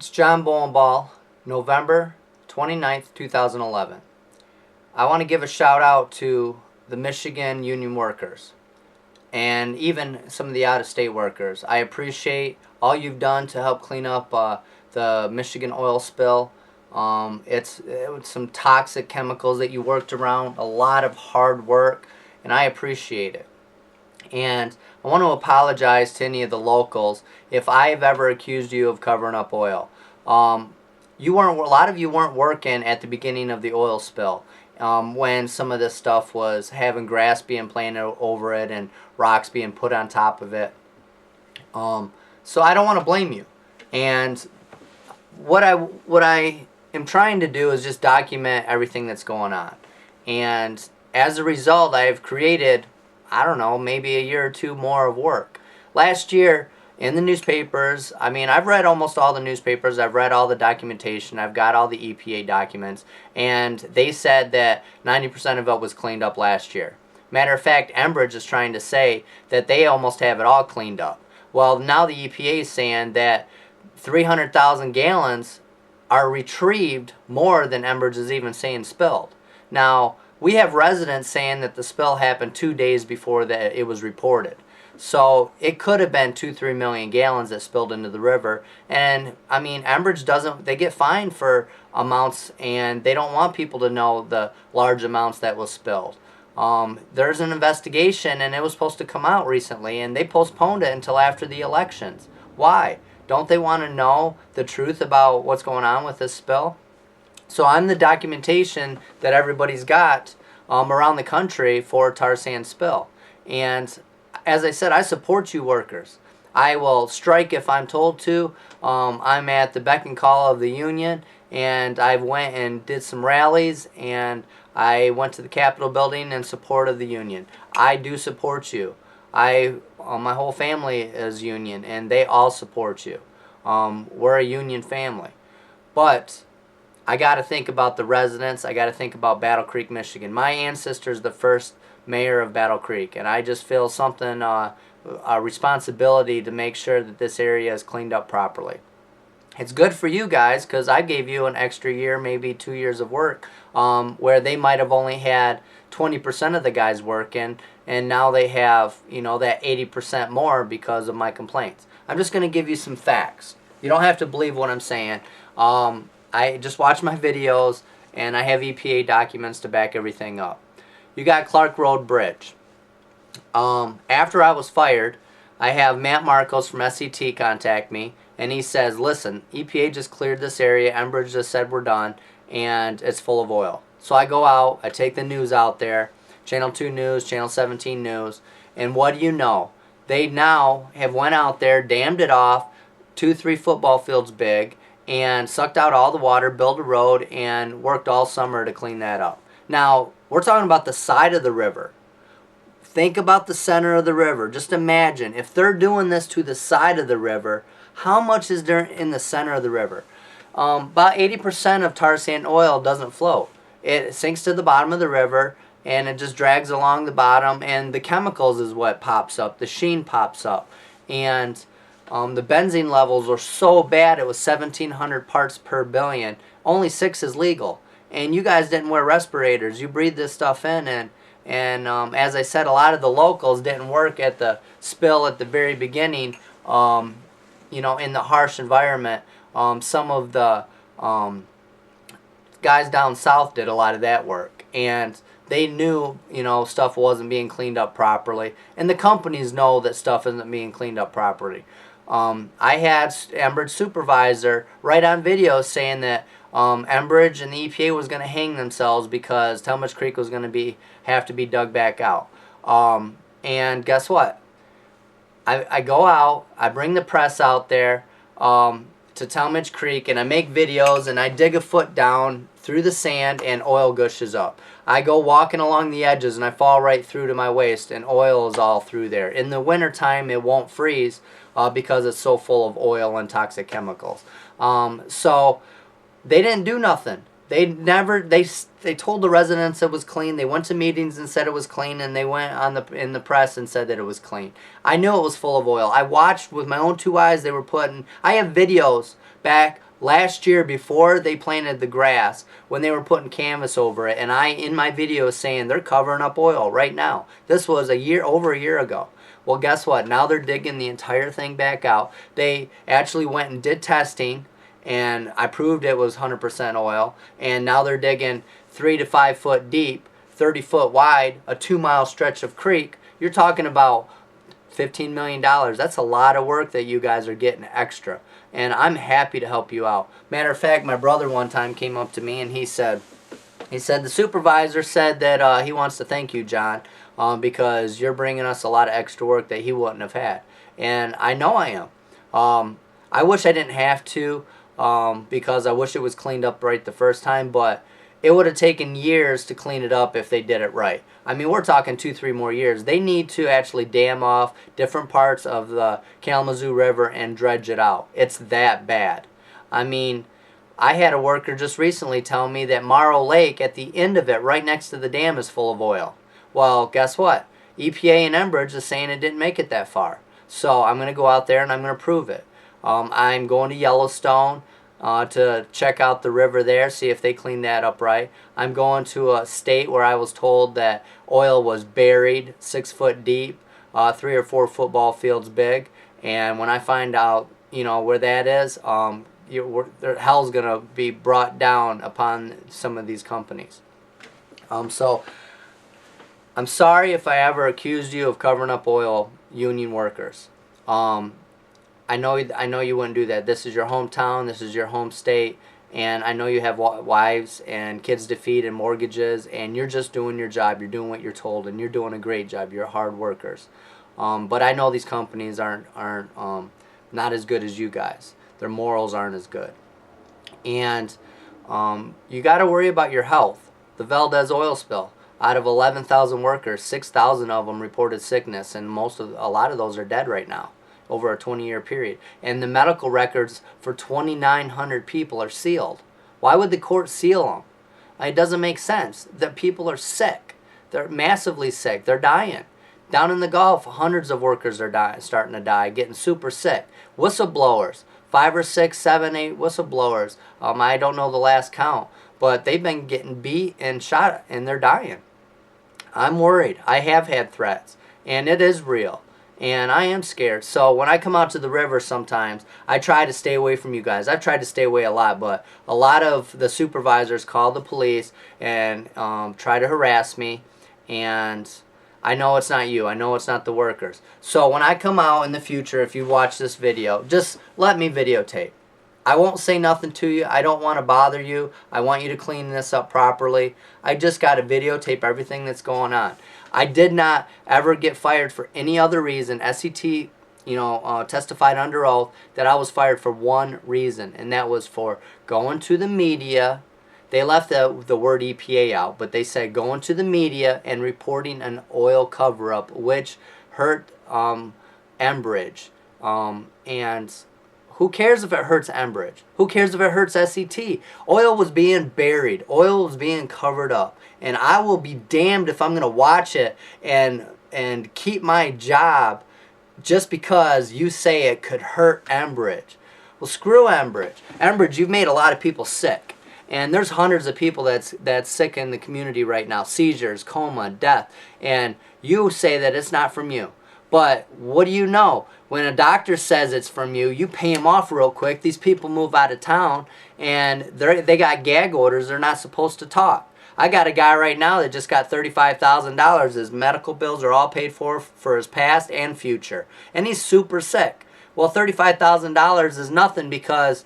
It's John Bolenbaugh, November 29th, 2011. I want to give a shout out to the Michigan union workers and even some of the out-of-state workers. I appreciate all you've done to help clean up the Michigan oil spill. It was some toxic chemicals that you worked around, a lot of hard work, and I appreciate it. And I want to apologize to any of the locals if I have ever accused you of covering up oil. A lot of you weren't working at the beginning of the oil spill when some of this stuff was having grass being planted over it and rocks being put on top of it. So I don't want to blame you. And what I am trying to do is just document everything that's going on. And as a result, I've created, I don't know, maybe a year or two more of work. Last year, in the newspapers, I mean, I've read almost all the newspapers, I've read all the documentation, I've got all the EPA documents, and they said that 90% of it was cleaned up last year. Matter of fact, Enbridge is trying to say that they almost have it all cleaned up. Well, now the EPA is saying that 300,000 gallons are retrieved more than Enbridge is even saying spilled. Now, we have residents saying that the spill happened 2 days before that it was reported. So it could have been 2-3 million gallons that spilled into the river. And I mean, Enbridge doesn't, they get fined for amounts, and they don't want people to know the large amounts that was spilled. There's an investigation, and it was supposed to come out recently, and they postponed it until after the elections. Why? Don't they want to know the truth about what's going on with this spill? So I'm the documentation that everybody's got around the country for tar sand spill. And as I said, I support you workers. I will strike if I'm told to. I'm at the beck and call of the union, and I went and did some rallies, and I went to the Capitol building in support of the union. I do support you. My whole family is union, and they all support you. We're a union family. But I got to think about the residents. I got to think about Battle Creek, Michigan. My ancestor's the first mayor of Battle Creek, and I just feel something, a responsibility to make sure that this area is cleaned up properly. It's good for you guys because I gave you an extra year, maybe 2 years of work, where they might have only had 20% of the guys working, and now they have, you know, that 80% more because of my complaints. I'm just going to give you some facts. You don't have to believe what I'm saying. I just watch my videos, and I have EPA documents to back everything up. You got Clark Road Bridge. After I was fired, I have Matt Marcos from SCT contact me, and he says, listen, EPA just cleared this area, Enbridge just said we're done, and it's full of oil. So I go out, I take the news out there, Channel 2 News, Channel 17 News, and what do you know? They now have went out there, dammed it off, 2-3 football fields big, and sucked out all the water, built a road, and worked all summer to clean that up. Now, we're talking about the side of the river. Think about the center of the river. Just imagine, if they're doing this to the side of the river, how much is there in the center of the river? About 80% of tar sand oil doesn't float. It sinks to the bottom of the river, and it just drags along the bottom, and the chemicals is what pops up. The sheen pops up. And the benzene levels are so bad, it was 1,700 parts per billion. Only 6 is legal. And you guys didn't wear respirators. You breathed this stuff in, and as I said, a lot of the locals didn't work at the spill at the very beginning, you know, in the harsh environment. Some of the guys down south did a lot of that work, and they knew, you know, stuff wasn't being cleaned up properly, and the companies know that stuff isn't being cleaned up properly. I had Enbridge supervisor right on video saying that Enbridge and the EPA was going to hang themselves because Talmadge Creek was going to have to be dug back out. And guess what? I go out, I bring the press out there to Talmadge Creek, and I make videos, and I dig a foot down through the sand, and oil gushes up. I go walking along the edges, and I fall right through to my waist, and oil is all through there. In the wintertime, it won't freeze because it's so full of oil and toxic chemicals. So they didn't do nothing. They told the residents it was clean. They went to meetings and said it was clean, and they went in the press and said that it was clean. I knew it was full of oil. I watched with my own 2 eyes. They were putting. I have videos back Last year, before they planted the grass, when they were putting canvas over it, and I, in my video, saying they're covering up oil right now. This was over a year ago. Well, guess what? Now they're digging the entire thing back out. They actually went and did testing, and I proved it was 100% oil. And now they're digging 3 to 5 foot deep, 30 foot wide, a 2-mile stretch of creek. You're talking about $15 million. That's a lot of work that you guys are getting extra. And I'm happy to help you out. Matter of fact, my brother one time came up to me and he said the supervisor said that he wants to thank you, John, because you're bringing us a lot of extra work that he wouldn't have had. And I know I am. I wish I didn't have to, because I wish it was cleaned up right the first time, but it would have taken years to clean it up if they did it right. I mean, we're talking 2-3 more years. They need to actually dam off different parts of the Kalamazoo River and dredge it out. It's that bad. I mean, I had a worker just recently tell me that Morrow Lake, at the end of it, right next to the dam, is full of oil. Well, guess what? EPA and Enbridge is saying it didn't make it that far. So I'm going to go out there and I'm going to prove it. I'm going to Yellowstone to check out the river there, see if they clean that up right. I'm going to a state where I was told that oil was buried 6 foot deep, 3 or 4 football fields big. And when I find out, where that is, hell's going to be brought down upon some of these companies. So I'm sorry if I ever accused you of covering up oil union workers. I know you wouldn't do that. This is your hometown. This is your home state. And I know you have wives and kids to feed and mortgages. And you're just doing your job. You're doing what you're told. And you're doing a great job. You're hard workers. But I know these companies aren't not as good as you guys. Their morals aren't as good. And you got to worry about your health. The Valdez oil spill. Out of 11,000 workers, 6,000 of them reported sickness. And a lot of those are dead right now, over a 20-year period. And the medical records for 2,900 people are sealed. Why would the court seal them? It doesn't make sense. The people are sick. They're massively sick. They're dying. Down in the Gulf, hundreds of workers are starting to die, getting super sick. Whistleblowers, 5 or 6, 7, 8 whistleblowers. I don't know the last count, but they've been getting beat and shot, and they're dying. I'm worried. I have had threats, and it is real. And I am scared. So when I come out to the river sometimes, I try to stay away from you guys. I've tried to stay away a lot, but a lot of the supervisors call the police and try to harass me. And I know it's not you. I know it's not the workers. So when I come out in the future, if you watch this video, just let me videotape. I won't say nothing to you. I don't want to bother you. I want you to clean this up properly. I just got to videotape everything that's going on. I did not ever get fired for any other reason. SET, testified under oath that I was fired for one reason, and that was for going to the media. They left the word EPA out, but they said going to the media and reporting an oil cover-up, which hurt Enbridge. And who cares if it hurts Enbridge? Who cares if it hurts SET? Oil was being buried. Oil was being covered up. And I will be damned if I'm going to watch it and keep my job just because you say it could hurt Enbridge. Well, screw Enbridge. Enbridge, you've made a lot of people sick. And there's hundreds of people that's sick in the community right now. Seizures, coma, death. And you say that it's not from you. But what do you know? When a doctor says it's from you, you pay them off real quick. These people move out of town, and they got gag orders. They're not supposed to talk. I got a guy right now that just got $35,000. His medical bills are all paid for his past and future. And he's super sick. Well, $35,000 is nothing because,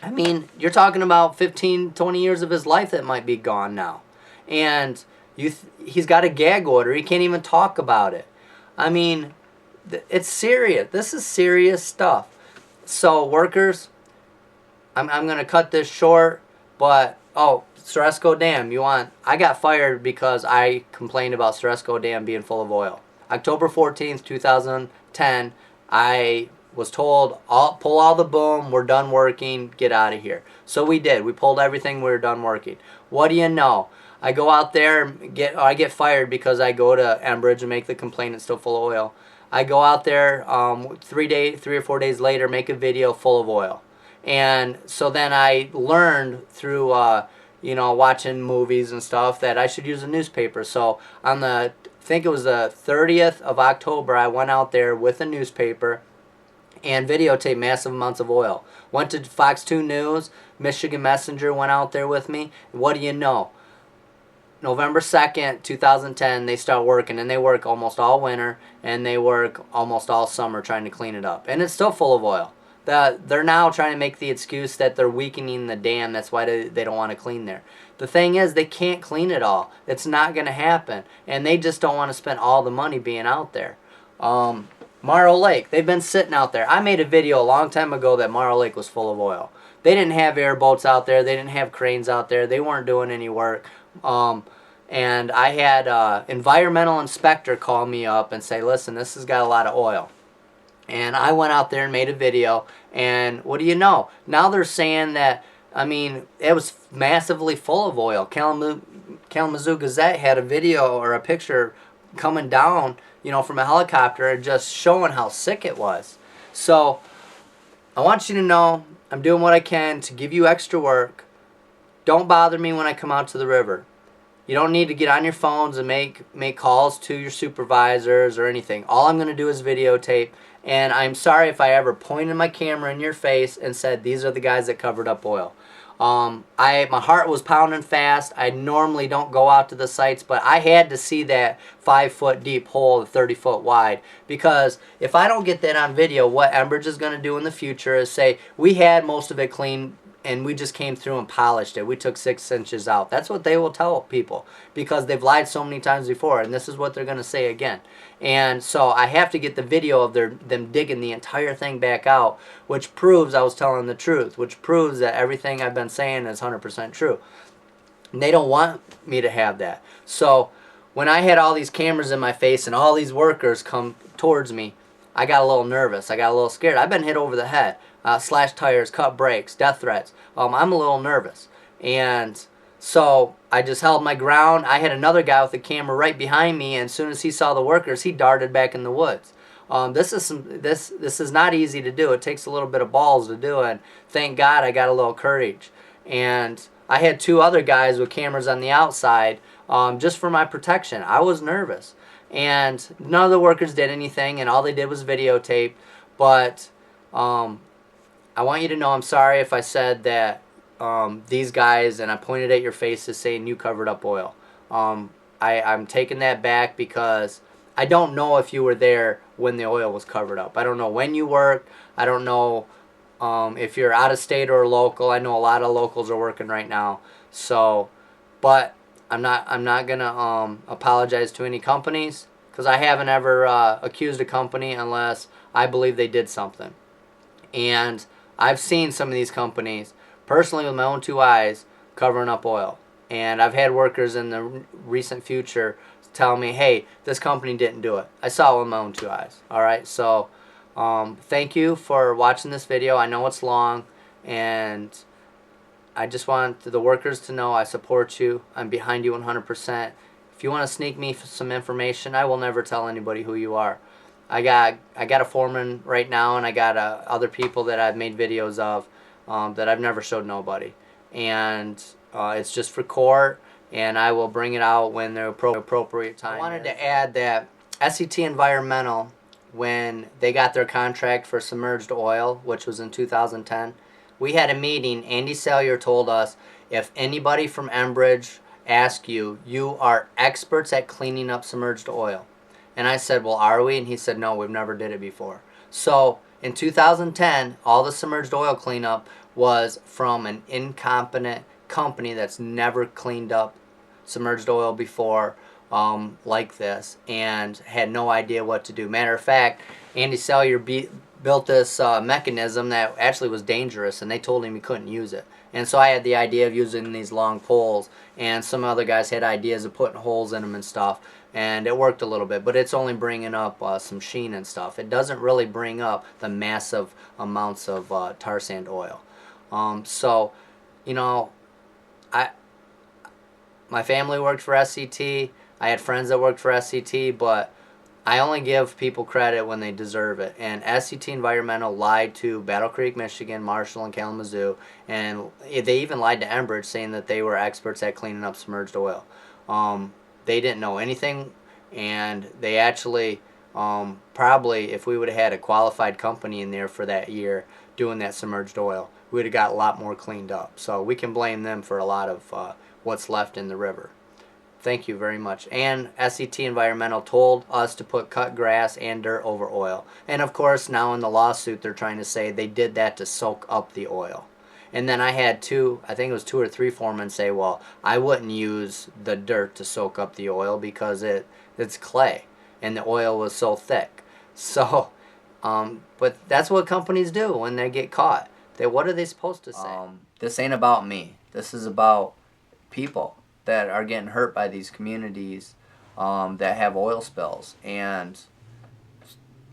I mean, you're talking about 15, 20 years of his life that might be gone now. And he's got a gag order. He can't even talk about it. I mean, it's serious. This is serious stuff. So, workers, I'm going to cut this short, but, Ceresco Dam, I got fired because I complained about Ceresco Dam being full of oil. October 14th, 2010, I was told, pull all the boom, we're done working, get out of here. So we did. We pulled everything, we were done working. What do you know? I go out there, I get fired because I go to Enbridge and make the complaint it's still full of oil. I go out there 3 or 4 days later, make a video full of oil. And so then I learned through you know, watching movies and stuff that I should use a newspaper. So on the, I think it was the 30th of October, I went out there with a newspaper and videotaped massive amounts of oil. Went to Fox 2 News, Michigan Messenger went out there with me. What do you know? November 2nd, 2010, they start working, and they work almost all winter, and they work almost all summer trying to clean it up. And it's still full of oil. They're now trying to make the excuse that they're weakening the dam. That's why they don't want to clean there. The thing is, they can't clean it all. It's not going to happen. And they just don't want to spend all the money being out there. Morrow Lake, they've been sitting out there. I made a video a long time ago that Morrow Lake was full of oil. They didn't have airboats out there. They didn't have cranes out there. They weren't doing any work. And I had an environmental inspector call me up and say, listen, this has got a lot of oil. And I went out there and made a video, and what do you know? Now they're saying that, I mean, it was massively full of oil. Kalamazoo Gazette had a video or a picture coming down, you know, from a helicopter and just showing how sick it was. So I want you to know I'm doing what I can to give you extra work. Don't bother me when I come out to the river. You don't need to get on your phones and make calls to your supervisors or anything. All I'm going to do is videotape. And I'm sorry if I ever pointed my camera in your face and said, these are the guys that covered up oil. My heart was pounding fast. I normally don't go out to the sites, but I had to see that 5-foot deep hole, 30-foot wide. Because if I don't get that on video, what Enbridge is going to do in the future is say, we had most of it clean, and we just came through and polished it. We took 6 inches out. That's what they will tell people because they've lied so many times before, and this is what they're going to say again. And so I have to get the video of them digging the entire thing back out, which proves I was telling the truth, which proves that everything I've been saying is 100% true. And they don't want me to have that. So when I had all these cameras in my face and all these workers come towards me, I got a little nervous. I got a little scared. I've been hit over the head. Slashed tires, cut brakes, death threats. I'm a little nervous. And so I just held my ground. I had another guy with a camera right behind me, and as soon as he saw the workers, he darted back in the woods. This is not easy to do. It takes a little bit of balls to do it. Thank God I got a little courage. And I had 2 other guys with cameras on the outside just for my protection. I was nervous. And none of the workers did anything, and all they did was videotape. But I want you to know I'm sorry if I said that these guys, and I pointed at your faces saying you covered up oil. I'm taking that back because I don't know if you were there when the oil was covered up. I don't know when you worked. I don't know if you're out of state or local. I know a lot of locals are working right now. So, but I'm not gonna apologize to any companies because I haven't ever accused a company unless I believe they did something. And I've seen some of these companies personally with my own 2 eyes covering up oil. And I've had workers in the recent future tell me, hey, this company didn't do it. I saw it with my own 2 eyes. Alright, so thank you for watching this video. I know it's long, and I just want the workers to know I support you. I'm behind you 100%. If you want to sneak me some information, I will never tell anybody who you are. I got a foreman right now, and I got other people that I've made videos of that I've never showed nobody. And it's just for court, and I will bring it out when the appropriate time. I wanted to add that SET Environmental, when they got their contract for submerged oil, which was in 2010, we had a meeting. Andy Salyer told us, if anybody from Enbridge asks you, you are experts at cleaning up submerged oil. And I said, well, are we? And he said, no, we've never did it before. So in 2010, all the submerged oil cleanup was from an incompetent company that's never cleaned up submerged oil before like this and had no idea what to do. Matter of fact, Andy Salyer built this mechanism that actually was dangerous, and they told him he couldn't use it. And so I had the idea of using these long poles, and some other guys had ideas of putting holes in them and stuff, and it worked a little bit, but it's only bringing up some sheen and stuff. It doesn't really bring up the massive amounts of tar sand oil. So, you know, my family worked for SCT. I had friends that worked for SCT, but I only give people credit when they deserve it. And SCT Environmental lied to Battle Creek, Michigan, Marshall, and Kalamazoo, and they even lied to Enbridge, saying that they were experts at cleaning up submerged oil. They didn't know anything, and they actually probably, if we would have had a qualified company in there for that year doing that submerged oil, we would have got a lot more cleaned up. So we can blame them for a lot of what's left in the river. Thank you very much. And SCT Environmental told us to put cut grass and dirt over oil. And of course, now in the lawsuit, they're trying to say they did that to soak up the oil. And then I had I think it was 2 or 3 foremen say, well, I wouldn't use the dirt to soak up the oil because it's clay and the oil was so thick. So, but that's what companies do when they get caught. What are they supposed to say? This ain't about me. This is about people that are getting hurt by these communities that have oil spills. And,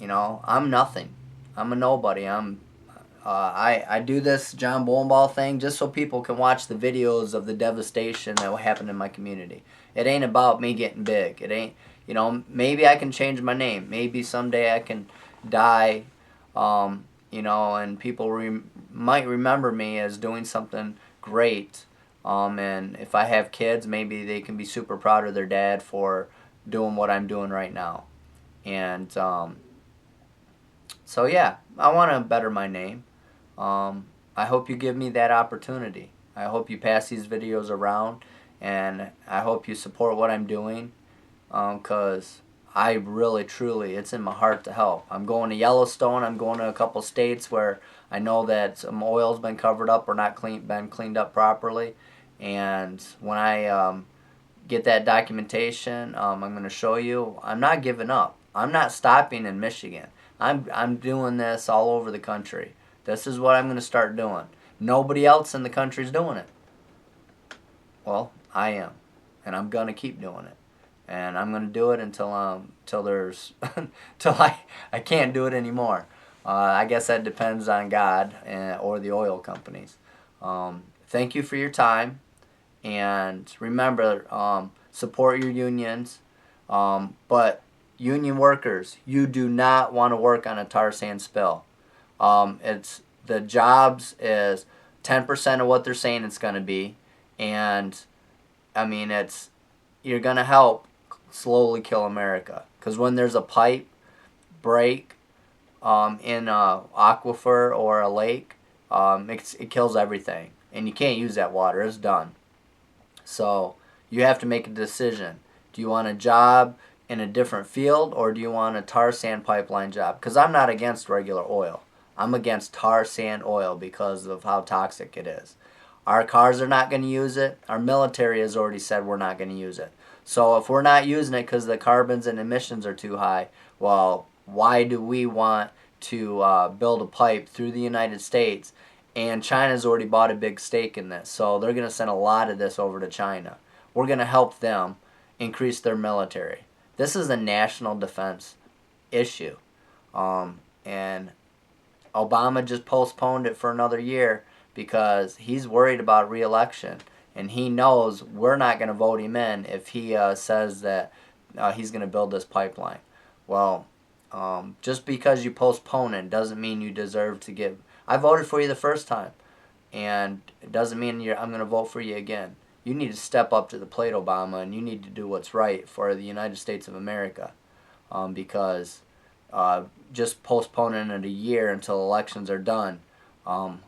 you know, I'm nothing. I'm a nobody. I do this John Bolenbaugh thing just so people can watch the videos of the devastation that happened in my community. It ain't about me getting big. It ain't, you know, maybe I can change my name. Maybe someday I can die, you know, and people might remember me as doing something great. And if I have kids, maybe they can be super proud of their dad for doing what I'm doing right now. And so yeah, I want to better my name. I hope you give me that opportunity. I hope you pass these videos around, and I hope you support what I'm doing, because I really, truly, it's in my heart to help. I'm going to Yellowstone. I'm going to a couple states where I know that some oil's been covered up or not been cleaned up properly. And when I get that documentation, I'm going to show you. I'm not giving up. I'm not stopping in Michigan. I'm doing this all over the country. This is what I'm going to start doing. Nobody else in the country is doing it. Well, I am, and I'm going to keep doing it. And I'm going to do it until there's till I can't do it anymore. I guess that depends on God or the oil companies. Thank you for your time, and remember, support your unions. But union workers, you do not want to work on a tar sand spill. It's the jobs is 10% of what they're saying it's going to be, and I mean you're going to help slowly kill America, because when there's a pipe break in a aquifer or a lake, it kills everything, and you can't use that water. It's done. So you have to make a decision. Do you want a job in a different field, or do you want a tar sand pipeline job? Because I'm not against regular oil. I'm against tar sand oil because of how toxic it is. Our cars are not going to use it. Our military has already said we're not going to use it. So if we're not using it because the carbons and emissions are too high, well, why do we want to build a pipe through the United States? And China's already bought a big stake in this, so they're going to send a lot of this over to China. We're going to help them increase their military. This is a national defense issue. And Obama just postponed it for another year because he's worried about re-election. And he knows we're not going to vote him in if he says that he's going to build this pipeline. Well, just because you postpone it doesn't mean you deserve to give. I voted for you the first time, and it doesn't mean I'm going to vote for you again. You need to step up to the plate, Obama, and you need to do what's right for the United States of America, because just postponing it a year until elections are done, I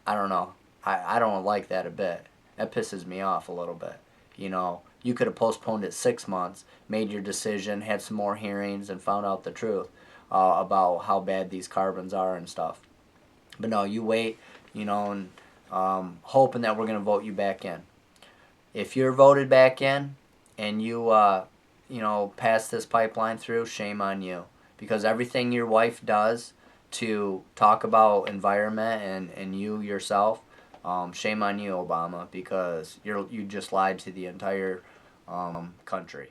don't know. I don't like that a bit. That pisses me off a little bit. You know, you could have postponed it 6 months, made your decision, had some more hearings, and found out the truth about how bad these carbons are and stuff. But no, you wait, you know, and hoping that we're going to vote you back in. If you're voted back in and you pass this pipeline through, shame on you. Because everything your wife does to talk about environment and you yourself, shame on you, Obama, because you just lied to the entire country.